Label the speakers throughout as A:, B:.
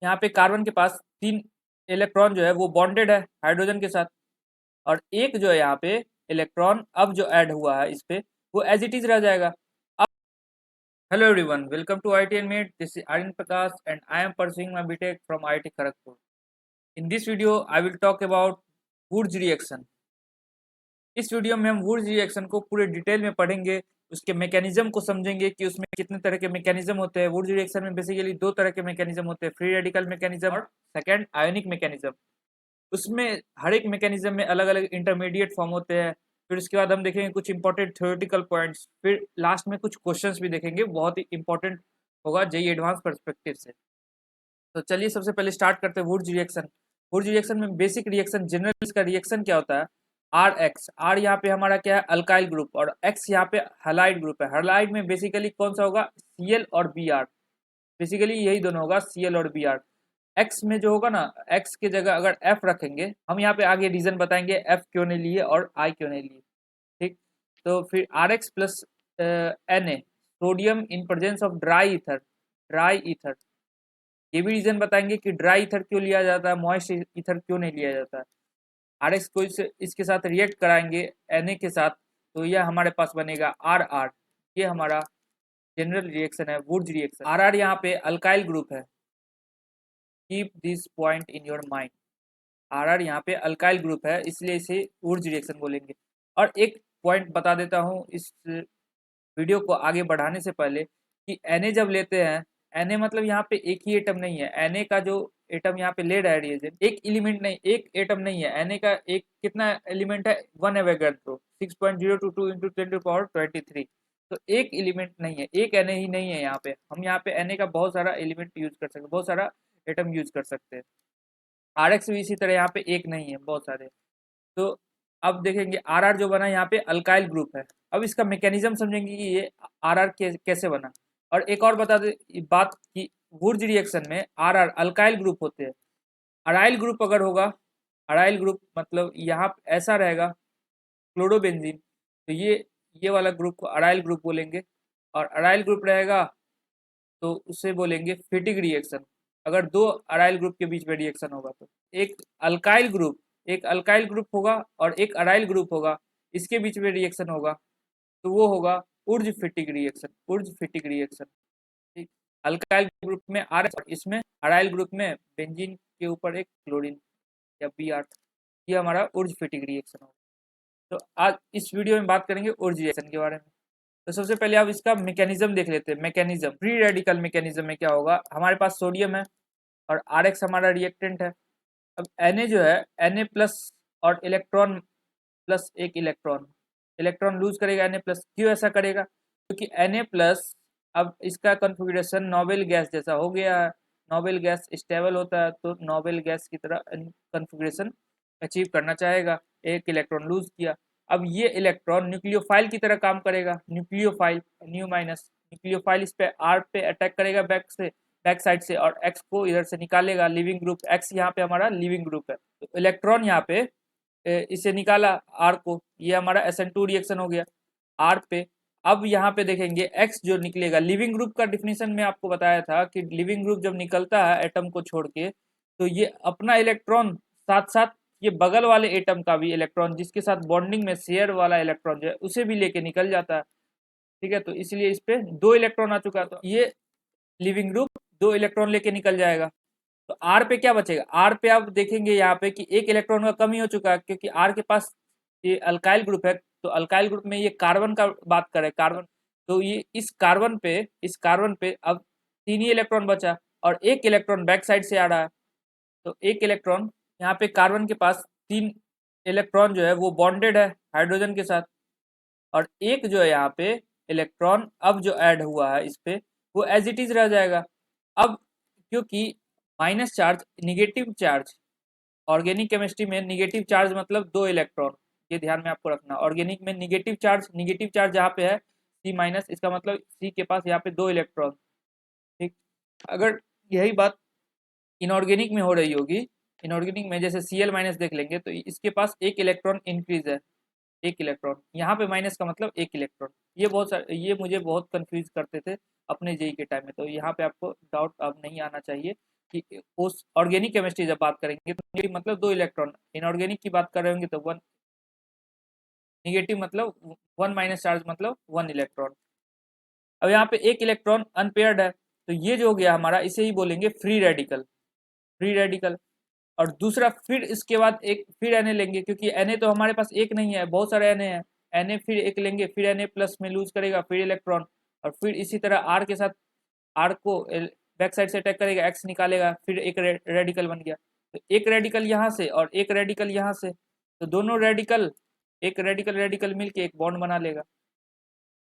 A: यहाँ पे कार्बन के पास 3 इलेक्ट्रॉन जो है वो बॉन्डेड है हाइड्रोजन के साथ, और एक जो है यहाँ पे इलेक्ट्रॉन अब जो ऐड हुआ है इस पे वो एज इट इज रह जाएगा। अब hello everyone, welcome to IIT and mate. This is Aryan Prakash and I am pursuing my BTech from IIT Kharagpur. In this video I will talk about Wurtz reaction. इस वीडियो में हम वुड्स रिएक्शन को पूरे detail में पढ़ेंगे, उसके मैकेनिज्म को समझेंगे कि उसमें कितने तरह के मैकेनिज्म होते हैं। वुड्स रिएक्शन में बेसिकली 2 तरह के मैकेनिज्म होते हैं, फ्री रेडिकल मैकेनिज्म और सेकेंड आयोनिक मैकेनिज्म। उसमें हर एक मैकेनिज्म में अलग अलग इंटरमीडिएट फॉर्म होते हैं। फिर उसके बाद हम देखेंगे कुछ इंपॉर्टेंट थ्योरेटिकल पॉइंट्स, फिर लास्ट में कुछ क्वेश्चंस भी देखेंगे, बहुत ही इंपॉर्टेंट होगा जेईई एडवांस पर्सपेक्टिव से। तो चलिए सबसे पहले स्टार्ट करते हैं वुड्स रिएक्शन। वुड्स रिएक्शन में बेसिक रिएक्शन जनरल का रिएक्शन क्या होता है, आर एक्स। आर यहाँ पे हमारा क्या है, अल्काइल ग्रुप, और एक्स यहाँ पे हैलाइड ग्रुप है। हैलाइड में बेसिकली कौन सा होगा, Cl और Br। बेसिकली यही दोनों होगा, Cl और Br। एक्स में जो होगा ना, एक्स की जगह अगर एफ रखेंगे, हम यहाँ पे आगे रीजन बताएंगे एफ क्यों नहीं लिए और आई क्यों नहीं लिए। ठीक, तो फिर R X plus Na, sodium in presence of dry ether. Dry ether, ये भी रीजन बताएंगे कि ड्राई ईथर क्यों लिया जाता है, मॉइस्ट ईथर क्यों नहीं लिया जाता है। आर एक्स को इसके साथ रिएक्ट कराएंगे Na के साथ, तो यह हमारे पास बनेगा आर आर। ये हमारा जनरल रिएक्शन है, वुड्स रिएक्शन। आर आर यहाँ पे अल्काइल ग्रुप है, keep this point in your mind. R R यहाँ पे अल्काइल ग्रुप है, इसलिए इसे वुड्स रिएक्शन बोलेंगे। और एक पॉइंट बता देता हूँ इस वीडियो को आगे बढ़ाने से पहले, कि Na जब लेते हैं, Na मतलब यहाँ पे एक ही एटम नहीं है। Na का जो एटम यहाँ पे ले रहा है रिएजेंट, एक एलिमेंट नहीं, एक एटम नहीं है। Na का एक कितना एलिमेंट है, 1 एवोगाड्रो, 6.022 इंटू 10⁻23। तो एक एलिमेंट नहीं है, एक Na ही नहीं है यहाँ पे। हम यहाँ पे Na का बहुत सारा एलिमेंट यूज कर सकते हैं, बहुत सारा एटम यूज कर सकते हैं। आर एक्स भी इसी तरह यहाँ पे एक नहीं है, बहुत सारे। तो अब देखेंगे आर आर जो बना यहाँ पे अल्काइल ग्रुप है। अब इसका मैकेनिज्म समझेंगे कि ये आर आर कैसे बना। और एक और बता दे बात कि वुड्स रिएक्शन में आर आर अल्काइल ग्रुप होते हैं। अराइल ग्रुप अगर होगा, अराइल ग्रुप मतलब यहाँ ऐसा रहेगा क्लोरोबेंजीन, तो ये वाला ग्रुप को अराइल ग्रुप बोलेंगे। और अराइल ग्रुप रहेगा तो उसे बोलेंगे फिटिक रिएक्शन, अगर 2 अराइल ग्रुप के बीच में रिएक्शन होगा तो। एक अल्काइल ग्रुप, एक अल्काइल ग्रुप होगा और एक अराइल ग्रुप होगा, इसके बीच में रिएक्शन होगा तो वो होगा उर्ज फिटिक रिएक्शन। उर्ज फिटिक रिएक्शन, ठीक। अल्काइल ग्रुप में आर, इसमें अराइल ग्रुप में बेंजीन के ऊपर एक क्लोरीन या Br, ये हमारा उर्ज फिटिक रिएक्शन होगा। तो आज इस वीडियो में बात करेंगे उर्ज रिएक्शन के बारे में। तो सबसे पहले आप इसका मैकेनिज्म देख लेते हैं। मैकेनिज्म, फ्री रेडिकल मैकेनिज्म में क्या होगा, हमारे पास सोडियम है और आर एक्स हमारा रिएक्टेंट है। अब Na जो है, Na प्लस और इलेक्ट्रॉन प्लस एक इलेक्ट्रॉन, इलेक्ट्रॉन लूज करेगा Na प्लस। क्यों ऐसा करेगा, क्योंकि Na प्लस अब इसका कॉन्फ़िगरेशन नोबेल गैस जैसा हो गया है। नोबेल गैस स्टेबल होता है, तो नोबेल गैस की तरह कॉन्फ़िगरेशन अचीव करना चाहेगा, एक इलेक्ट्रॉन लूज किया। अब ये इलेक्ट्रॉन न्यूक्लियोफाइल की तरह काम करेगा, न्यूक्लियोफाइल, न्यू माइनस न्यूक्लियोफाइल, इस पे आर पे अटैक करेगा बैक साइड से, और एक्स को इधर से निकालेगा। लिविंग ग्रुप एक्स यहाँ पे हमारा लिविंग ग्रुप है, तो इलेक्ट्रॉन यहाँ पे इसे निकाला आर को, ये हमारा SN2 रिएक्शन हो गया आर पे। अब यहाँ पे देखेंगे एक्स जो निकलेगा, लिविंग ग्रुप का डिफिनेशन में आपको बताया था कि लिविंग ग्रुप जब निकलता है एटम को छोड़ के, तो ये अपना इलेक्ट्रॉन साथ साथ ये बगल वाले एटम का भी इलेक्ट्रॉन, जिसके साथ बॉन्डिंग में शेयर वाला इलेक्ट्रॉन जो है, उसे भी लेके निकल जाता है। ठीक है, तो इसलिए इस पे 2 इलेक्ट्रॉन आ चुका है, तो ये लिविंग ग्रुप 2 इलेक्ट्रॉन लेके निकल जाएगा। तो आर पे क्या बचेगा, आर पे आप देखेंगे यहाँ पे कि एक इलेक्ट्रॉन का कमी हो चुका है, क्योंकि आर के पास ये अल्काइल ग्रुप है। तो अल्काइल ग्रुप में ये कार्बन का बात करें, कार्बन, तो ये इस कार्बन पे अब 3 ही इलेक्ट्रॉन बचा, और एक इलेक्ट्रॉन बैक साइड से आ रहा है। तो एक इलेक्ट्रॉन यहाँ पे कार्बन के पास 3 इलेक्ट्रॉन जो है वो बॉन्डेड है हाइड्रोजन के साथ, और एक जो है यहाँ पे इलेक्ट्रॉन अब जो ऐड हुआ है इस पे वो एज इट इज रह जाएगा। अब क्योंकि minus charge, negative charge, organic chemistry में निगेटिव चार्ज मतलब 2 इलेक्ट्रॉन, ये ध्यान में आपको रखना। ऑर्गेनिक में निगेटिव चार्ज जहाँ पे है C माइनस, इसका मतलब C के पास यहाँ पे 2 इलेक्ट्रॉन। ठीक, अगर यही बात इनऑर्गेनिक में हो रही होगी, इनऑर्गेनिक में जैसे Cl माइनस देख लेंगे, तो इसके पास एक इलेक्ट्रॉन इंक्रीज है, एक इलेक्ट्रॉन यहाँ पे माइनस का मतलब एक इलेक्ट्रॉन। ये मुझे बहुत कंफ्यूज करते थे अपने जेई के टाइम में, तो यहाँ पे आपको डाउट अब नहीं आना चाहिए। कि उस ऑर्गेनिक केमिस्ट्री जब बात करेंगे तो नेगेटिव मतलब 2 इलेक्ट्रॉन, इनऑर्गेनिक की बात कर रहे होंगे तो 1, नेगेटिव मतलब 1 माइनस चार्ज मतलब 1 इलेक्ट्रॉन। अब यहाँ पे एक इलेक्ट्रॉन अनपेयर्ड है, तो ये जो हो गया हमारा, इसे ही बोलेंगे फ्री रेडिकल, फ्री रेडिकल। और दूसरा फिर इसके बाद एक फिर Na लेंगे, क्योंकि Na तो हमारे पास एक नहीं है, बहुत सारे Na है। Na फिर एक लेंगे, फिर Na प्लस में लूज करेगा, फिर इलेक्ट्रॉन, और फिर इसी तरह R के साथ, R को बैक साइड से अटैक करेगा, X निकालेगा, फिर एक रेडिकल बन गया। तो एक रेडिकल यहाँ से और एक रेडिकल यहाँ से, तो दोनों रेडिकल, एक रेडिकल रेडिकल मिलके एक बॉन्ड बना लेगा,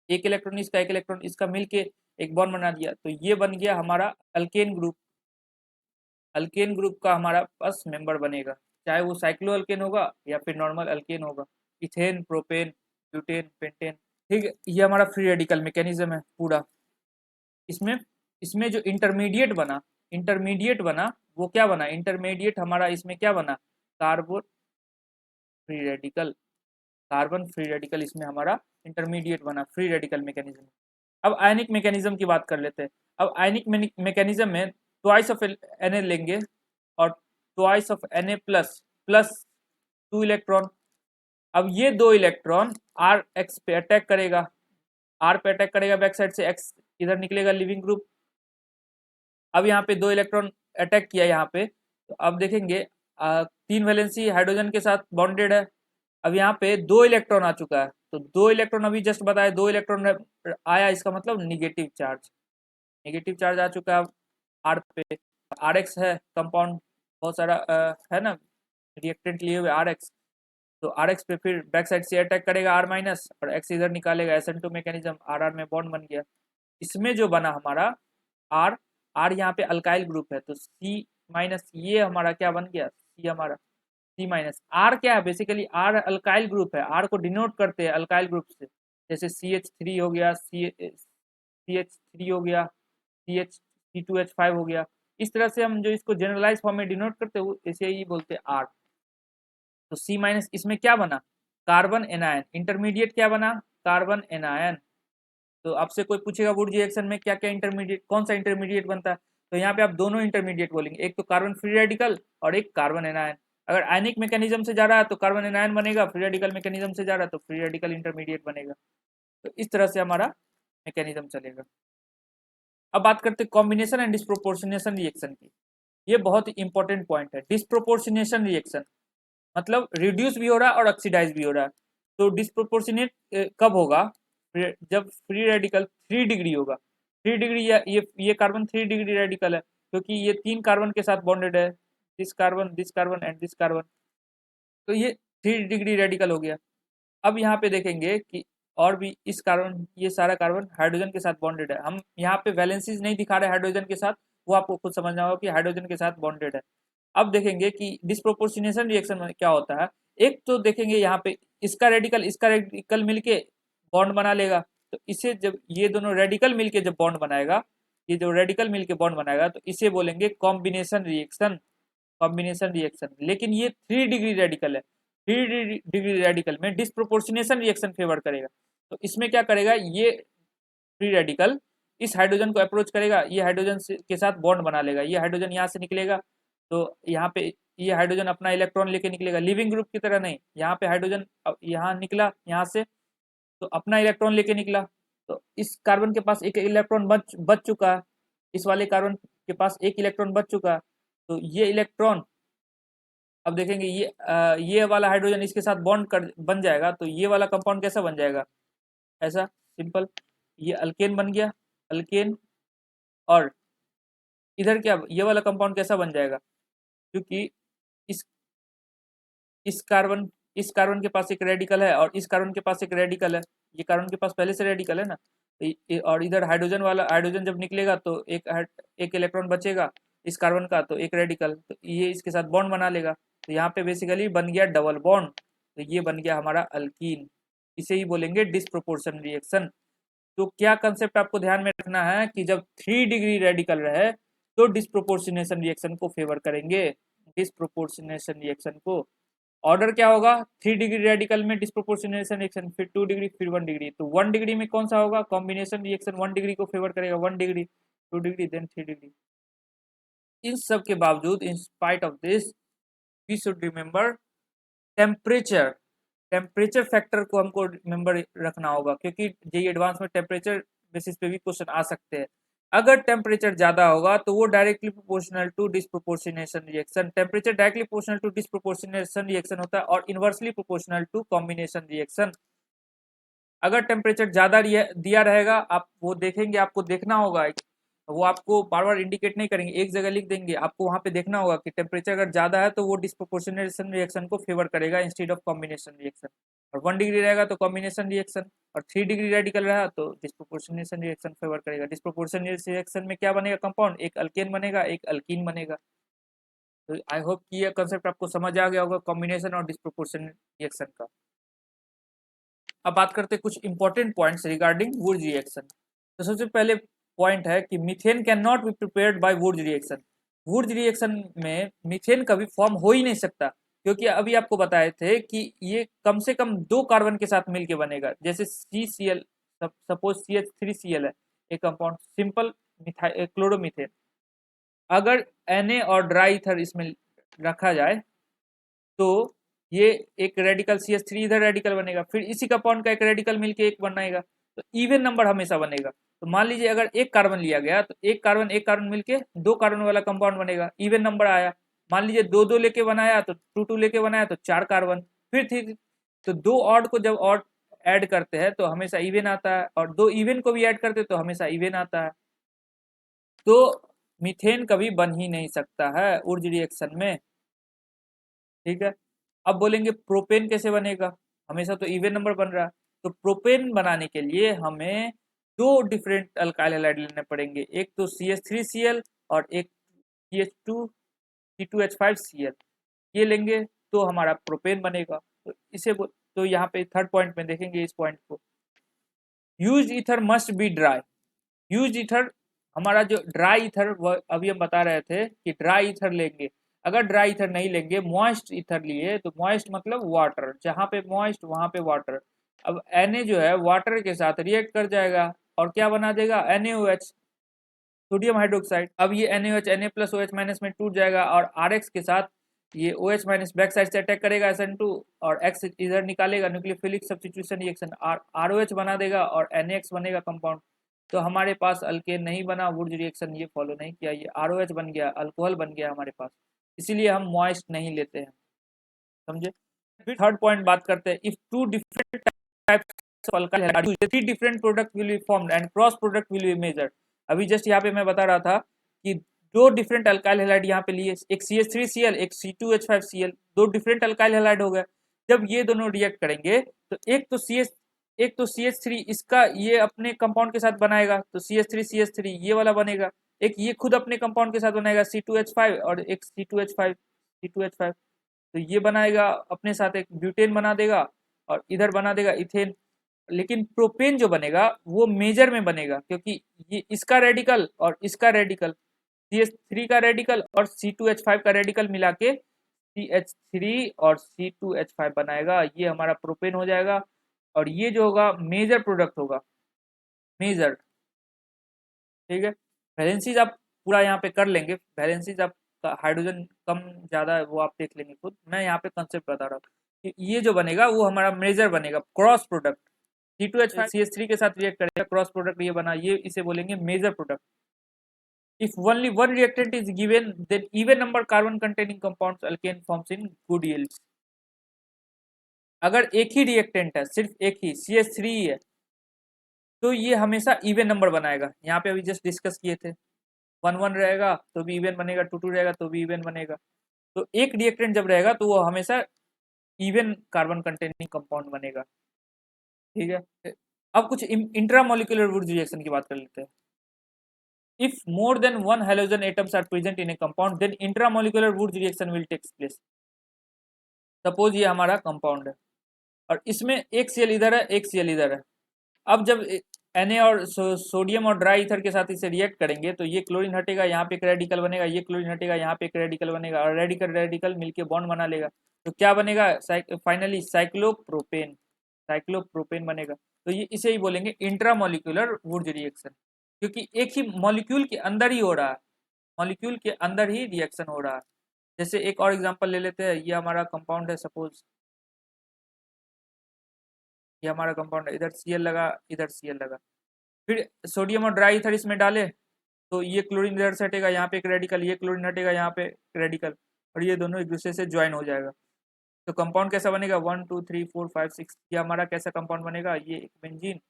A: एक इलेक्ट्रॉन इसका एक इलेक्ट्रॉन इसका मिलके एक बॉन्ड बना दिया, तो ये बन गया हमारा अल्केन ग्रुप। अल्केन ग्रुप का हमारा पास मेंबर बनेगा, चाहे वो साइक्लो अल्केन होगा या फिर नॉर्मल अल्केन होगा, इथेन, प्रोपेन, ब्यूटेन, पेंटेन। ठीक है, ये हमारा फ्री रेडिकल मैकेनिज्म है पूरा। इसमें इसमें जो इंटरमीडिएट बना वो क्या बना, इंटरमीडिएट हमारा इसमें क्या बना, carbon free radical, carbon free radical इसमें हमारा इंटरमीडिएट बना फ्री रेडिकल मैकेनिज्म। अब आयनिक मैकेनिज्म की बात कर लेते हैं। अब आयनिक मैकेनिज्म में ट्वाइस ऑफ Na लेंगे और twice of Na plus plus 2 electron. अब ये 2 इलेक्ट्रॉन आर एक्स पे अटैक करेगा, आर पे अटैक करेगा बैक साइड से, एक्स इधर निकलेगा लिविंग ग्रुप। अब यहाँ पे 2 इलेक्ट्रॉन अटैक किया यहाँ पे, तो अब देखेंगे 3 वैलेंसी हाइड्रोजन के साथ बॉन्डेड है। अब यहाँ पे 2 इलेक्ट्रॉन आ चुका है, तो 2 इलेक्ट्रॉन अभी जस्ट बताया, 2 इलेक्ट्रॉन आया, इसका मतलब निगेटिव चार्ज, नेगेटिव चार्ज आ चुका है आर पे। आर एक्स है कंपाउंड, बहुत सारा है ना रिएक्टेंट लिए हुए आर एक्स, तो आर एक्स पे फिर बैक साइड से अटैक करेगा आर माइनस, और एक्स इधर निकालेगा, SN2 मैकेनिज्म, आर आर में बॉन्ड बन गया। इसमें जो बना हमारा आर, आर यहाँ पे अल्काइल ग्रुप है, तो सी माइनस, ये हमारा क्या बन गया, सी हमारा सी माइनस। आर क्या है, बेसिकली आर अल्काइल ग्रुप है, आर को डिनोट करते हैं अल्काइल ग्रुप से, जैसे CH3 हो गया, CH3 हो गया, C2H5 हो गया। इस तरह से हम जो इसको जनरलाइज फॉर्म में डिनोट करते हैं इसे ही बोलते हैं आर। तो सी माइनस इसमें क्या बना, कार्बन एनायन, इंटरमीडिएट क्या बना, कार्बन एनायन। तो आपसे कोई पूछेगा वुड रिएक्शन में क्या क्या इंटरमीडिएट, कौन सा इंटरमीडिएट बनता है, तो यहाँ पे आप दोनों इंटरमीडिएट बोलेंगे, एक तो कार्बन फ्री रेडिकल और एक कार्बन एनायन। अगर आयनिक मैकेनिज्म से जा रहा है तो कार्बन एनायन बनेगा, फ्री रेडिकल मैकेनिज्म से जा रहा है तो फ्री रेडिकल इंटरमीडिएट बनेगा। तो इस तरह से हमारा मैकेनिज्म चलेगा। अब बात करते हैं कॉम्बिनेशन एंड डिस्प्रोपोर्शनेशन रिएक्शन की। ये बहुत ही इंपॉर्टेंट पॉइंट है। डिस्प्रोपोर्शनेशन रिएक्शन मतलब रिड्यूस भी हो रहा है और ऑक्सीडाइज भी हो रहा है। तो डिस्प्रोपोर्शनेट कब होगा, जब फ्री रेडिकल 3 डिग्री होगा। 3 डिग्री, या ये कार्बन 3 डिग्री रेडिकल है, क्योंकि ये 3 कार्बन के साथ बॉन्डेड है, this carbon and this carbon, तो ये 3 डिग्री रेडिकल हो गया। अब यहाँ पे देखेंगे कि और भी इस कार्बन, ये सारा कार्बन हाइड्रोजन के साथ बॉन्डेड है। हम यहाँ पे वैलेंसीज नहीं दिखा रहे हाइड्रोजन के साथ, वो आपको खुद समझना होगा कि हाइड्रोजन के साथ बॉन्डेड है। अब देखेंगे कि डिस्प्रोपोर्शनेशन रिएक्शन में क्या होता है। एक तो देखेंगे यहाँ पे इसका रेडिकल मिलके बॉन्ड बना लेगा, तो इसे जब ये दोनों रेडिकल मिलके जब बॉन्ड बनाएगा, ये जो रेडिकल मिलके बॉन्ड बनाएगा, तो इसे बोलेंगे कॉम्बिनेशन रिएक्शन, कॉम्बिनेशन रिएक्शन। लेकिन ये 3 डिग्री रेडिकल है, 3 डिग्री रेडिकल में डिस्प्रोपोर्शनेशन रिएक्शन फेवर करेगा। तो इसमें क्या करेगा, ये फ्री रेडिकल इस हाइड्रोजन को अप्रोच करेगा, ये हाइड्रोजन के साथ बॉन्ड बना लेगा, ये हाइड्रोजन यहाँ से निकलेगा, तो यहाँ पे ये हाइड्रोजन अपना इलेक्ट्रॉन लेके निकलेगा, लिविंग ग्रुप की तरह नहीं, यहाँ पे हाइड्रोजन यहाँ निकला यहाँ से, तो अपना इलेक्ट्रॉन लेके निकला, तो इस कार्बन के पास एक इलेक्ट्रॉन बच चुका है, इस वाले कार्बन के पास एक इलेक्ट्रॉन बच चुका है। तो ये इलेक्ट्रॉन, अब देखेंगे ये वाला हाइड्रोजन इसके साथ बॉन्ड कर बन जाएगा, तो ये वाला कंपाउंड कैसा बन जाएगा, ऐसा सिंपल, ये अल्केन बन गया, अल्केन। और इधर क्या, ये वाला कंपाउंड कैसा बन जाएगा, क्योंकि इस इस कार्बन इस कार्बन के पास एक रेडिकल है और इस कार्बन के पास एक रेडिकल है, ये कार्बन के पास पहले से रेडिकल है ना, तो और इधर हाइड्रोजन वाला, हाइड्रोजन जब निकलेगा तो एक इलेक्ट्रॉन बचेगा इस कार्बन का, तो एक रेडिकल, तो ये इसके साथ बॉन्ड बना लेगा, तो यहाँ पे बेसिकली बन गया डबल बॉन्ड, तो ये बन गया हमारा अल्कीन। इसे ही बोलेंगे डिस्प्रोपोर्शन रिएक्शन। तो क्या कंसेप्ट आपको ध्यान में रखना है कि जब 3 डिग्री रेडिकल रहे तो डिस्प्रोपोर्शनेशन रिएक्शन को फेवर करेंगे, डिस्प्रोपोर्शनेशन रिएक्शन को। ऑर्डर क्या होगा, 3 डिग्री रेडिकल में डिस्प्रोपोर्शनेशन रिएक्शन, फिर 2 डिग्री, फिर 1 डिग्री। तो 1 डिग्री में कौन सा होगा, कॉम्बिनेशन रिएक्शन 1 डिग्री को फेवर करेगा, 1 डिग्री, 2 डिग्री, देन 3 डिग्री। इन सब के बावजूद, in spite of this, we should remember temperature. Temperature factor को हमको रिमेंबर रखना होगा, क्योंकि जेईई एडवांस में टेम्परेचर बेसिस पे भी क्वेश्चन आ सकते हैं। अगर टेम्परेचर ज्यादा होगा तो वो directly proportional to disproportionation reaction, temperature directly proportional to disproportionation reaction होता है और inversely proportional to combination reaction. अगर टेम्परेचर ज़्यादा दिया रहेगा, आप वो देखेंगे, आपको देखना होगा, वो आपको बार बार इंडिकेट नहीं करेंगे, एक जगह लिख देंगे, आपको वहाँ पे देखना होगा कि टेम्परेचर अगर ज़्यादा है तो वो डिस्प्रोपोर्शनेशन रिएक्शन को फेवर करेगा इंस्टेड ऑफ कॉम्बिनेशन रिएक्शन, और 1 डिग्री रहेगा तो कॉम्बिनेशन रिएक्शन, और 3 डिग्री रेडिकल रहा तो डिस्प्रोपोर्शनेशन रिएक्शन फेवर करेगा। डिस्प्रोपोर्शनेशन रिएक्शन में क्या बनेगा? कंपाउंड, एक अल्केन बनेगा, एक अल्कीन बनेगा। तो आई होप कि ये कंसेप्ट आपको समझ आ गया होगा कॉम्बिनेशन और डिस्प्रोपोर्शन रिएक्शन का। अब बात करते हैं कुछ important points regarding Wurtz reaction. तो सबसे पहले पॉइंट है कि methane can not be prepared by Wurtz reaction. Wurtz reaction में मीथेन कभी फॉर्म हो ही नहीं सकता, क्योंकि अभी आपको बताए थे कि ये कम से कम 2 कार्बन के साथ मिलके बनेगा। जैसे CCl, सपोज CH3Cl है एक कंपाउंड, सिंपल क्लोरोमीथेन। अगर Na और ड्राई ईथर इसमें रखा जाए तो ये एक रेडिकल CH3 इधर रेडिकल बनेगा, फिर इसी कंपाउंड का एक रेडिकल मिलके एक बनाएगा, तो इवन नंबर हमेशा बनेगा। तो मान लीजिए अगर एक कार्बन लिया गया तो एक कार्बन मिलके 2 कार्बन वाला कंपाउंड बनेगा, इवन नंबर आया। मान लीजिए 2 2 लेके बनाया तो 2 2 लेके बनाया तो 4 कार्बन, फिर थी तो 2 ऑड को जब ऑड ऐड करते हैं तो हमेशा इवन आता है, और 2 इवन को भी ऐड करते हैं तो हमेशा इवन आता है। तो मीथेन कभी बन ही नहीं सकता है उर्ज रिएक्शन में, ठीक है। अब बोलेंगे प्रोपेन कैसे बनेगा? हमेशा तो इवन नंबर बन रहा है। तो प्रोपेन बनाने के लिए हमें 2 डिफरेंट अल्काइल हैलाइड लेने पड़ेंगे, एक तो CH3Cl और एक CH2C2H5Cl, ये लेंगे तो हमारा प्रोपेन बनेगा। तो तो यहाँ पे थर्ड पॉइंट में देखेंगे इस पॉइंट को, use ether must be dry. Use ether, हमारा जो ड्राई ईथर, वह अभी हम बता रहे थे कि ड्राई ईथर लेंगे। अगर ड्राई ईथर नहीं लेंगे, मॉइस्ट ईथर लिए, तो मॉइस्ट मतलब वाटर, जहां पे मॉइस्ट वहां पे वाटर। अब Na जो है वाटर के साथ रिएक्ट कर जाएगा और क्या बना देगा? NaOH, sodium hydroxide. अब ये NaOH Na plus OH minus में टूट जाएगा और RX के साथ ये OH माइनस बैक साइड से अटैक करेगा SN2, और X इधर निकालेगा, न्यूक्लियोफिलिक सब्स्टिट्यूशन रिएक्शन, ROH बना देगा और NaX बनेगा कंपाउंड। तो हमारे पास अल्केन नहीं बना, वुर्ज रिएक्शन ये फॉलो नहीं किया, ये ROH बन गया, अल्कोहल बन गया हमारे पास, इसीलिए हम मॉइस्ट नहीं लेते हैं, समझे। फिर थर्ड पॉइंट बात करते हैं, if two different types of alkyl three different product will be formed and cross product will be measured. अभी जस्ट यहाँ पे मैं बता रहा था कि 2 डिफरेंट अल्काइल हैलाइड यहाँ पे लिए, एक CH3Cl एक C2H5Cl, 2 डिफरेंट अल्काइल हैलाइड हो गए। जब ये दोनों रिएक्ट करेंगे तो एक तो CH3 इसका ये अपने कंपाउंड के साथ बनाएगा तो CH3 ये वाला बनेगा, एक ये खुद अपने कंपाउंड के साथ बनाएगा C2H5 और एक C2H5 तो ये बनाएगा अपने साथ एक ब्यूटेन बना देगा और इधर बना देगा इथेन। लेकिन प्रोपेन जो बनेगा वो मेजर में बनेगा, क्योंकि ये इसका रेडिकल और इसका रेडिकल, CH3 का रेडिकल और C2H5 का रेडिकल मिला के CH3 और C2H5 बनाएगा, ये हमारा प्रोपेन हो जाएगा। और ये जो होगा मेजर प्रोडक्ट होगा, मेजर, ठीक है। वैलेंसीज आप पूरा यहाँ पे कर लेंगे, वैलेंसीज आप हाइड्रोजन कम ज़्यादा है वो आप देख लेंगे खुद, मैं यहाँ पे कंसेप्ट बता रहा हूँ कि ये जो बनेगा वो हमारा मेजर बनेगा, क्रॉस प्रोडक्ट। C2H5 CH3 के साथ रिएक्ट करेगा, क्रॉस प्रोडक्ट ये बना, ये इसे बोलेंगे major product. If only one reactant is given, then even number carbon containing compounds alkane forms in good yields. अगर एक ही रिएक्टेंट है, सिर्फ एक ही CH3 ही है, तो ये हमेशा इवन नंबर बनाएगा। यहाँ पे अभी जस्ट डिस्कस किए थे, 1 1 रहेगा तो भी इवन बनेगा, 2 2 रहेगा तो भी इवन बनेगा। तो एक रिएक्टेंट जब रहेगा तो वो हमेशा इवन कार्बन कंटेनिंग कंपाउंड बनेगा, ठीक है। अब कुछ इंट्रामोलिकुलर वुर्ज रिएक्शन की बात कर लेते हैं। If more than one halogen atoms are present in a compound, then intramolecular Wurtz reaction will take place. Suppose ये हमारा कंपाउंड है और इसमें एक Cl इधर है, एक Cl इधर है। अब जब Na और सोडियम और ड्राई ईथर के साथ इसे रिएक्ट करेंगे तो ये क्लोरीन हटेगा, यहाँ पे एक रेडिकल बनेगा, ये क्लोरीन हटेगा, यहाँ पे एक रेडिकल बनेगा और रेडिकल रेडिकल मिलके बॉन्ड बना लेगा। तो क्या बनेगा? फाइनली साइक्लोप्रोपेन बनेगा। तो ये इसे ही बोलेंगे इंट्रामोलिकुलर वुर्ज रिएक्शन, क्योंकि एक ही मॉलिक्यूल के अंदर ही हो रहा है। मॉलिक्यूल के अंदर ही रिएक्शन हो रहा है। जैसे एक और एग्जांपल ले लेते हैं, ये हमारा कंपाउंड है, सपोज ये हमारा कंपाउंड है, इधर Cl लगा, इधर Cl लगा, फिर सोडियम और ड्राई ईथर इसमें डाले तो ये क्लोरीन इधर से हटेगा, यहाँ पे एक रेडिकल, ये क्लोरीन हटेगा, यहाँ पे रेडिकल, और ये दोनों एक दूसरे से ज्वाइन हो जाएगा। तो कंपाउंड कैसा बनेगा, 1 2 3 4 5 6, ये हमारा कैसा कंपाउंड बनेगा, ये एक बेंजीन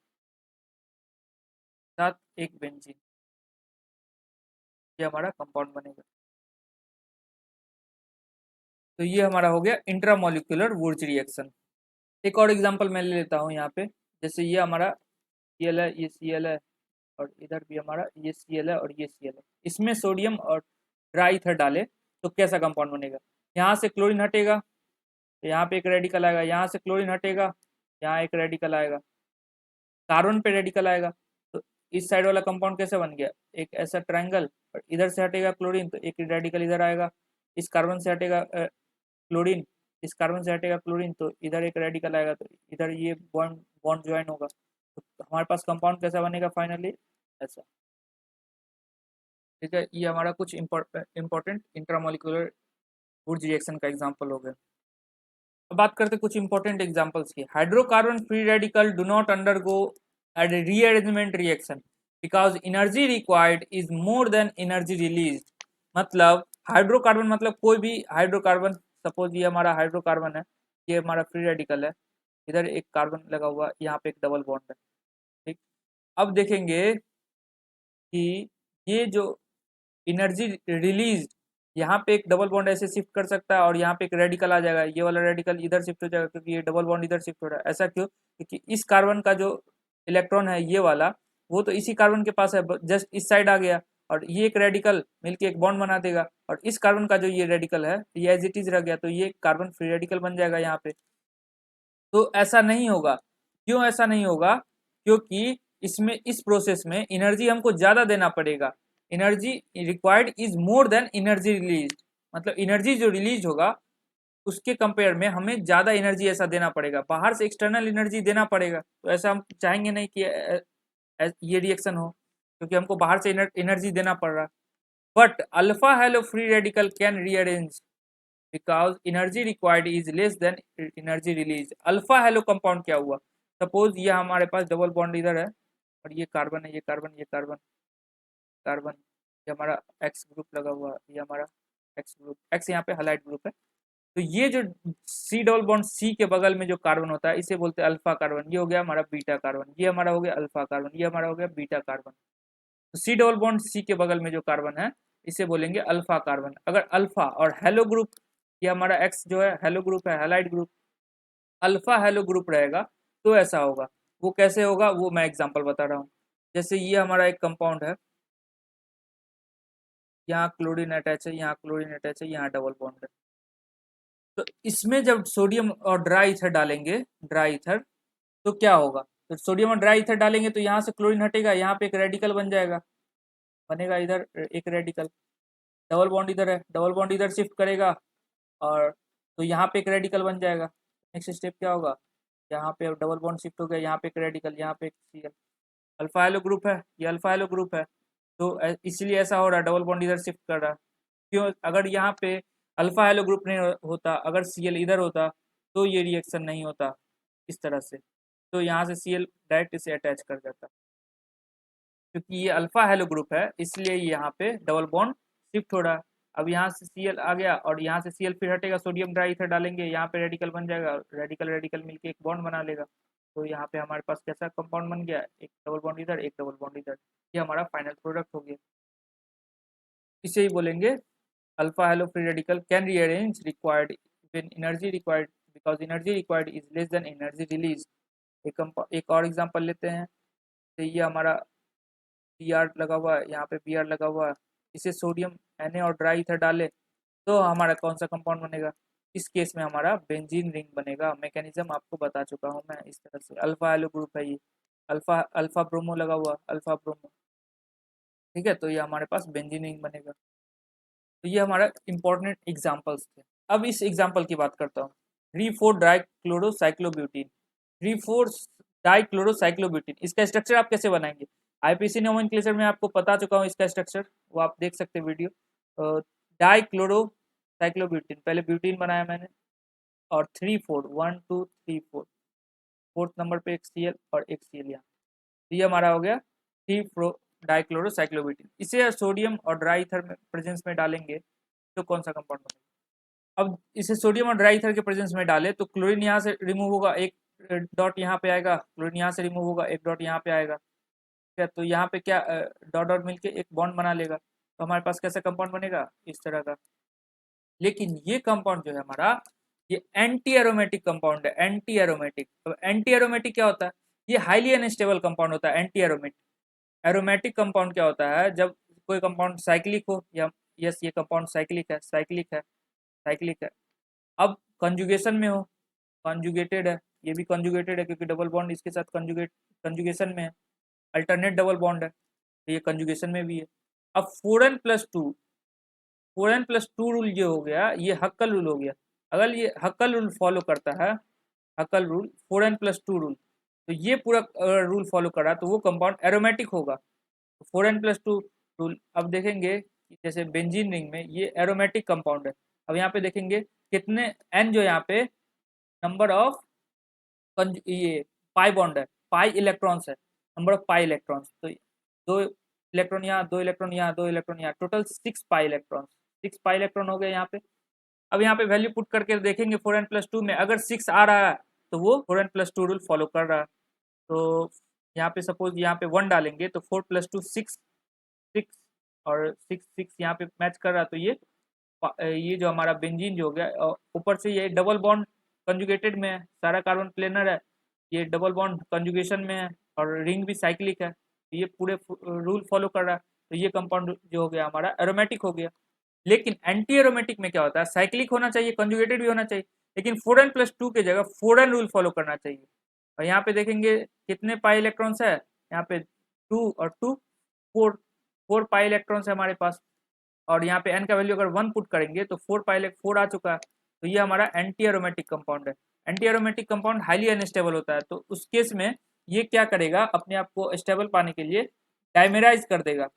A: साथ एक बेंजीन, ये हमारा कंपाउंड बनेगा। तो ये हमारा हो गया इंट्रामोलिकुलर वुर्ज रिएक्शन। एक और एग्जांपल मैं ले लेता हूँ यहाँ पे, जैसे ये हमारा Cl है, ये Cl है, और इधर भी हमारा ये Cl है और ये Cl है। इसमें सोडियम और ड्राई ईथर डाले तो कैसा कंपाउंड बनेगा, यहाँ से क्लोरीन हटेगा तो यहाँ पे एक रेडिकल आएगा, यहाँ से क्लोरीन हटेगा, यहाँ एक रेडिकल आएगा, कार्बन पे रेडिकल आएगा। तो इस साइड वाला कंपाउंड कैसे बन गया, एक ऐसा ट्रायंगल, और इधर से हटेगा क्लोरीन तो एक रेडिकल इधर आएगा, इस कार्बन से हटेगा क्लोरीन, इस कार्बन से हटेगा क्लोरीन तो इधर एक रेडिकल आएगा, तो इधर ये बॉन्ड बॉन्ड ज्वाइन होगा, तो हमारे पास कंपाउंड कैसा बनेगा फाइनली, ऐसा। ठीक है, ये हमारा कुछ इंपॉर्टेंट इंट्रामोलिकुलर वुर्ज रिएक्शन का एग्जांपल हो गया। अब बात करते हैं कुछ इंपॉर्टेंट एग्जांपल्स की। Hydrocarbon free radical do not undergo a rearrangement reaction because energy required is more than energy released। मतलब हाइड्रोकार्बन मतलब कोई भी हाइड्रोकार्बन, सपोज ये हमारा हाइड्रोकार्बन है, ये हमारा फ्री रेडिकल है, इधर एक कार्बन लगा हुआ, यहाँ पे एक डबल बॉन्ड है। ठीक, अब देखेंगे कि ये जो एनर्जी रिलीज, यहाँ पे एक डबल बॉन्ड ऐसे शिफ्ट कर सकता है और यहाँ पे एक रेडिकल आ जाएगा, ये वाला रेडिकल इधर शिफ्ट हो जाएगा क्योंकि ये डबल बॉन्ड इधर शिफ्ट हो रहा है। ऐसा क्यों, क्योंकि इस कार्बन का जो इलेक्ट्रॉन है ये वाला, वो तो इसी कार्बन के पास है, जस्ट इस साइड आ गया, और ये एक रेडिकल मिलके एक बॉन्ड बना देगा, और इस कार्बन का जो ये रेडिकल है ये एज इट इज रह गया, तो ये कार्बन फ्री रेडिकल बन जाएगा यहाँ पे। तो ऐसा नहीं होगा, क्यों ऐसा नहीं होगा, क्योंकि इसमें इस प्रोसेस में एनर्जी हमको ज़्यादा देना पड़ेगा, energy required is more than energy release, मतलब एनर्जी जो रिलीज होगा उसके कंपेयर में हमें ज़्यादा एनर्जी ऐसा देना पड़ेगा, बाहर से एक्सटर्नल एनर्जी देना पड़ेगा। तो ऐसा हम चाहेंगे नहीं कि ये रिएक्शन हो, क्योंकि हमको बाहर से एनर्जी देना पड़ रहा है। But alpha hello free radical can rearrange because energy required is less than energy release. Alpha hello compound क्या हुआ, सपोज ये हमारे पास डबल बॉन्ड इधर है, और ये कार्बन है, ये कार्बन, ये कार्बन, कार्बन, ये हमारा एक्स ग्रुप लगा हुआ, ये हमारा एक्स ग्रुप, एक्स यहाँ पे हाइलाइट ग्रुप है। तो ये जो सी डबल बॉन्ड सी के बगल में जो कार्बन होता है इसे बोलते हैं अल्फा कार्बन, ये हो गया हमारा बीटा कार्बन, ये हमारा हो गया अल्फा कार्बन, ये हमारा हो गया बीटा कार्बन। तो सी डबल बॉन्ड सी के बगल में जो कार्बन है इसे बोलेंगे अल्फा कार्बन। अगर अल्फा और हेलो ग्रुप, ये हमारा एक्स जो है हेलो ग्रुप है, halide group, alpha hello group रहेगा तो ऐसा होगा। वो कैसे होगा वो मैं एग्जांपल बता रहा हूँ। जैसे ये हमारा एक कंपाउंड है, यहाँ क्लोरीन अटैच है, यहाँ क्लोरीन अटैच है, यहाँ डबल बॉन्ड है। तो इसमें जब सोडियम और ड्राई ईथर डालेंगे, ड्राई ईथर, तो क्या होगा, तो सोडियम और ड्राई ईथर डालेंगे तो यहाँ से क्लोरीन हटेगा, यहाँ पे एक रेडिकल बन जाएगा, बनेगा इधर एक रेडिकल, डबल बॉन्ड इधर है, डबल बॉन्ड इधर शिफ्ट करेगा, और तो यहाँ पे एक रेडिकल बन जाएगा। नेक्स्ट स्टेप क्या होगा, यहाँ पे डबल बॉन्ड शिफ्ट हो गया, यहाँ पे एक रेडिकल, यहाँ पे एक Cl, अल्फा हेलो ग्रुप है, ये अल्फा हेलो ग्रुप है, तो इसलिए ऐसा हो रहा है, डबल बॉन्ड इधर शिफ्ट कर रहा है। क्यों, अगर यहाँ पे अल्फा हेलो ग्रुप नहीं होता, अगर Cl इधर होता तो ये रिएक्शन नहीं होता इस तरह से, तो यहाँ से Cl डायरेक्ट इसे अटैच कर जाता। क्योंकि ये अल्फा हेलो ग्रुप है इसलिए यहाँ पे डबल बॉन्ड शिफ्ट हो रहा है। अब यहाँ से Cl आ गया और यहाँ से Cl फिर हटेगा, सोडियम ड्राई ईथर डालेंगे, यहाँ पे रेडिकल बन जाएगा, रेडिकल रेडिकल मिलके एक बॉन्ड बना लेगा। तो यहाँ पे हमारे पास कैसा कंपाउंड बन गया, एक डबल बॉन्ड इधर, एक डबल बॉन्ड इधर, ये हमारा फाइनल प्रोडक्ट हो गया। इसे ही बोलेंगे alpha hello free radical can rearrange required when energy required because energy required is less than energy release. एक और एग्जांपल लेते हैं। तो ये हमारा बी आर लगा हुआ है, यहाँ पे बी आर लगा हुआ है, इसे सोडियम Na और ड्राई ईथर डाले तो हमारा कौन सा कंपाउंड बनेगा, इस केस में हमारा बेंजीन रिंग बनेगा। मैकेनिज्म आपको बता चुका हूँ मैं इस तरह से। अल्फा हेलो ग्रुप है ये, अल्फा अल्फा ब्रोमो लगा हुआ, अल्फा ब्रोमो, ठीक है, तो ये हमारे पास बेंजीन रिंग बनेगा। तो ये हमारा इंपॉर्टेंट एग्जाम्पल्स थे। अब इस एग्जाम्पल की बात करता हूँ, 3,4-डाइक्लोरोसाइक्लोब्यूटीन। 3,4-डाइक्लोरोसाइक्लोब्यूटीन, इसका स्ट्रक्चर आप कैसे बनाएंगे, आईपीसी नोमेनक्लेचर में आपको बता चुका हूँ इसका स्ट्रक्चर, वो आप देख सकते हैं वीडियो। डाइक्लोरोसाइक्लोब्यूटेन, पहले ब्यूटेन बनाया मैंने, और 3 4 1 2 3 4, फोर्थ नंबर पे एक Cl और एक Cl यहाँ, तो ये हमारा हो गया 3 डाइक्लोरोसाइक्लोब्यूटेन। इसे सोडियम और ड्राई ईथर में प्रेजेंस में डालेंगे तो कौन सा कंपाउंड बनेगा? अब इसे सोडियम और ड्राई ईथर के प्रेजेंस में डाले तो क्लोरीन यहाँ से रिमूव होगा, एक डॉट यहाँ पे आएगा, क्लोरीन यहाँ से रिमूव होगा, एक डॉट यहाँ पे आएगा, ठीक है, तो यहाँ पे क्या डॉट डॉट मिलके एक बॉन्ड बना लेगा, तो हमारे पास कैसा कंपाउंड बनेगा? इस तरह का। लेकिन ये कंपाउंड जो है हमारा, ये एंटी एरोमेटिक कंपाउंड है, एंटी एरोमेटिक। तो एंटी एरोमेटिक क्या होता है? ये हाईली अनस्टेबल कंपाउंड होता है एंटी एरोमेटिक। एरोमेटिक कंपाउंड क्या होता है? जब कोई कंपाउंड साइक्लिक हो, या यस ये कंपाउंड साइक्लिक है, साइक्लिक है, साइक्लिक है, अब कंजुगेशन में हो, कंजुगेटेड है, ये भी कंजुगेटेड है क्योंकि डबल बॉन्ड इसके साथ कंजुगेशन में है, अल्टरनेट डबल बॉन्ड है, तो ये कंजुगेशन में भी है। अब 4n+2, 4n+2 रूल ये हो गया, ये हक्कल रूल हो गया। अगर ये हक्कल रूल फॉलो करता है, हक्कल रूल 4n+2 रूल, तो ये पूरा रूल फॉलो कर रहा है तो वो कंपाउंड एरोमेटिक होगा। तो 4n+2 रूल अब देखेंगे कि जैसे बेंजीन रिंग में ये एरोमेटिक कंपाउंड है। अब यहाँ पे देखेंगे कितने n जो यहाँ पे नंबर ऑफ ये पाई बॉन्ड है, पाई इलेक्ट्रॉन्स है, नंबर ऑफ पाई इलेक्ट्रॉन्स, तो 2 इलेक्ट्रॉन यहाँ, 2 इलेक्ट्रॉन यहाँ, 2 इलेक्ट्रॉन यहाँ, total 6 pi electron, 6 pi electron हो गए यहाँ पे। अब यहाँ पे वैल्यू पुट करके देखेंगे 4n+2 में अगर 6 आ रहा है तो वो 4n+2 रूल फॉलो कर रहा है। तो यहाँ पे सपोज यहाँ पे 1 डालेंगे तो 4+2 6, 6 और 6 6 यहाँ पे मैच कर रहा है, तो ये जो हमारा बेंजीन जो हो गया, ऊपर से ये डबल बॉन्ड कंजुगेटेड में है, सारा कार्बन प्लेनर है, ये डबल बॉन्ड कंजुगेशन में है और रिंग भी साइक्लिक है, तो ये पूरे रूल फॉलो कर रहा है, तो ये कंपाउंड जो हो गया हमारा एरोमेटिक हो गया। लेकिन एंटी एरोमेटिक में क्या होता है? साइक्लिक होना चाहिए, कंजुगेटेड भी होना चाहिए, लेकिन 4n+2 की जगह 4n रूल फॉलो करना चाहिए। और यहाँ पे देखेंगे कितने पाई इलेक्ट्रॉन्स है, यहाँ पे 2 और 2 4, 4 पाई इलेक्ट्रॉन्स है हमारे पास, और यहाँ पे n का वैल्यू अगर 1 पुट करेंगे तो 4 आ चुका है, तो ये हमारा एंटी एरोमेटिक कंपाउंड है। Anti aromatic compound highly unstable होता है, तो उस केस में ये क्या करेगा? अपने आप को स्टेबल पाने के लिए डाइमेराइज कर देगा,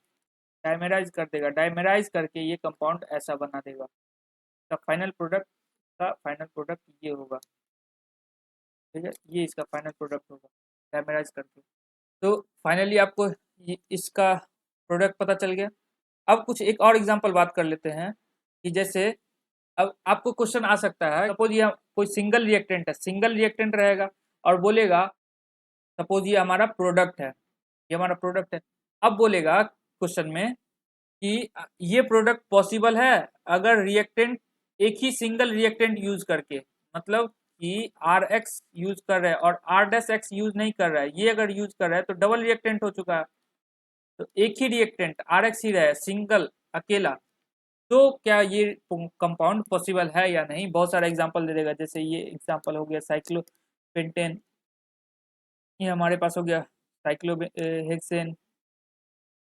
A: डाइमेराइज कर देगा, डाइमेराइज करके ये कंपाउंड ऐसा बना देगा। इसका फाइनल प्रोडक्ट, का फाइनल प्रोडक्ट ये होगा, ठीक है, ये इसका फाइनल प्रोडक्ट होगा डाइमेराइज करके। तो फाइनली आपको इसका प्रोडक्ट पता चल गया। अब कुछ एक और एग्जांपल बात कर लेते हैं कि जैसे अब आपको क्वेश्चन आ सकता है, सपोज ये कोई सिंगल रिएक्टेंट है, सिंगल रिएक्टेंट रहेगा और बोलेगा, सपोज ये हमारा प्रोडक्ट है, ये हमारा प्रोडक्ट है, अब बोलेगा क्वेश्चन में कि ये प्रोडक्ट पॉसिबल है अगर रिएक्टेंट एक ही सिंगल रिएक्टेंट यूज करके, मतलब कि RX यूज कर रहा है और R' यूज नहीं कर रहा है, ये अगर यूज कर रहा है तो डबल रिएक्टेंट हो चुका है, तो एक ही रिएक्टेंट RX ही रहे, सिंगल अकेला, तो क्या ये कंपाउंड पॉसिबल है या नहीं? बहुत सारा एग्जांपल दे देगा, जैसे ये एग्जांपल हो गया साइक्लोपेंटेन, ये हमारे पास हो गया साइक्लोहेक्सेन,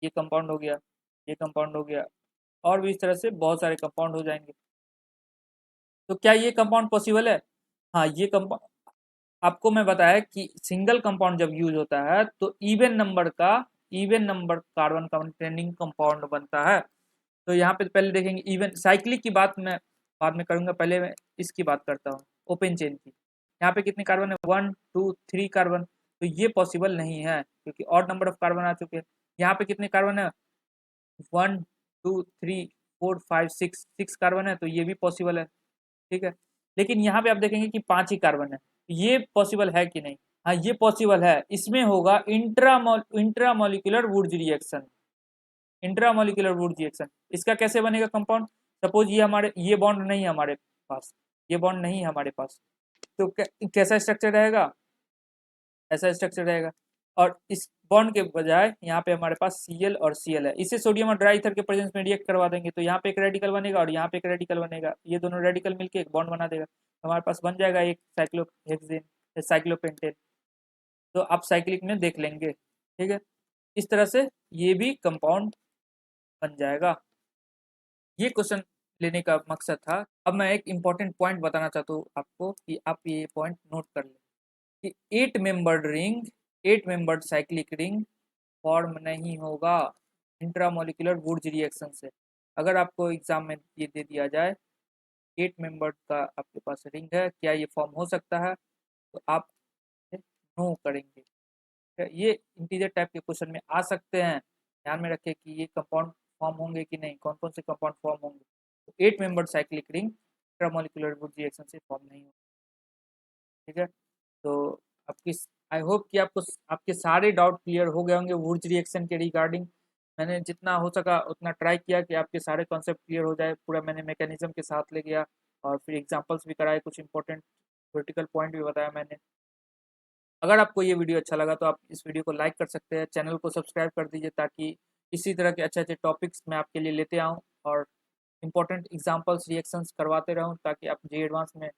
A: ये कंपाउंड हो गया, ये कंपाउंड हो गया, और भी इस तरह से बहुत सारे कंपाउंड हो जाएंगे। तो क्या ये कंपाउंड पॉसिबल है? हाँ, ये कंपाउंड आपको मैं बताया कि सिंगल कंपाउंड जब यूज होता है तो even number carbon containing compound बनता है। तो यहाँ पे पहले देखेंगे इवन साइक्लिक की बात मैं बाद में करूंगा, पहले मैं इसकी बात करता हूँ ओपन चेन की। यहाँ पे कितने कार्बन है? 1 2 3 कार्बन, तो ये पॉसिबल नहीं है क्योंकि और नंबर ऑफ कार्बन आ चुके हैं। यहाँ पे कितने कार्बन है? 1 2 3 4 5 6, 6 कार्बन है, तो ये भी पॉसिबल है, ठीक है। लेकिन यहाँ पे आप देखेंगे कि 5 ही कार्बन है, ये पॉसिबल है कि नहीं? हाँ, ये पॉसिबल है, इसमें होगा intramolecular Wurtz reaction, intramolecular Wurtz reaction. इसका कैसे बनेगा कंपाउंड? सपोज ये हमारे, ये बॉन्ड नहीं है हमारे पास, ये बॉन्ड नहीं है हमारे पास, तो कैसा स्ट्रक्चर रहेगा? ऐसा स्ट्रक्चर रहेगा, और इस बॉन्ड के बजाय यहाँ पे हमारे पास Cl और Cl है, इसे सोडियम और ड्राई ईथर के प्रेजेंस में रिएक्ट करवा देंगे तो यहाँ पे एक रेडिकल बनेगा और यहाँ पे एक रेडिकल बनेगा, ये दोनों रेडिकल मिलके एक बॉन्ड बना देगा, तो हमारे पास बन जाएगा एक साइक्लोहेक्सेन, साइक्लोपेंटेन। तो आप साइक्लिक में देख लेंगे, ठीक है, इस तरह से ये भी कंपाउंड बन जाएगा। ये क्वेश्चन लेने का मकसद था। अब मैं एक इम्पॉर्टेंट पॉइंट बताना चाहता हूँ आपको कि आप ये पॉइंट नोट कर लें कि 8 membered ring, 8 membered cyclic ring form नहीं होगा इंट्रामोलिकुलर वुड्स रिएक्शन से। अगर आपको एग्ज़ाम में ये दे दिया जाए 8 मेंबर का आपके पास रिंग है, क्या ये फॉर्म हो सकता है? तो आप नो करेंगे। ये इंटीजर टाइप के क्वेश्चन में आ सकते हैं। ध्यान में रखें कि ये कंपाउंड फॉर्म होंगे कि नहीं, कौन-कौन से कंपाउंड फॉर्म होंगे। तो 8 membered cyclic ring intramolecular would reaction से फॉर्म नहीं होगी। ठीक है? तो आपकी आई होप कि आपको आपके सारे डाउट क्लियर हो गए होंगे वुर्ज रिएक्शन के रिगार्डिंग। मैंने जितना हो सका उतना ट्राई किया कि आपके सारे कॉन्सेप्ट क्लियर हो जाए। पूरा मैंने मैकेनिज्म के साथ ले गया और फिर एग्जांपल्स भी कराए, कुछ इंपॉर्टेंट थ्योरेटिकल पॉइंट भी बताया मैंने। अगर आपको ये वीडियो अच्छा लगा तो आप इस वीडियो को लाइक कर सकते हैं, चैनल को सब्सक्राइब कर दीजिए ताकि इसी तरह के अच्छे-अच्छे टॉपिक्स मैं आपके लिए लेते आऊँ और इम्पोर्टेंट एग्जांपल्स, रिएक्शंस करवाते रहूँ ताकि आप जेईई एडवांस में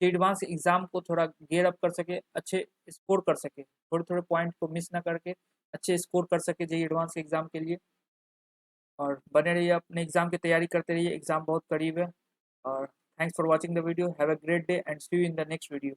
A: जेईई एडवांस एग्ज़ाम को थोड़ा गियर अप कर सके, अच्छे स्कोर कर सके, थोड़े-थोड़े पॉइंट को मिस ना करके अच्छे स्कोर कर सके जेईई एडवांस एग्ज़ाम के लिए। और बने रहिए, अपने एग्ज़ाम की तैयारी करते रहिए, एग्ज़ाम बहुत करीब है। और thanks for watching the video, have a great day and see you in the next video.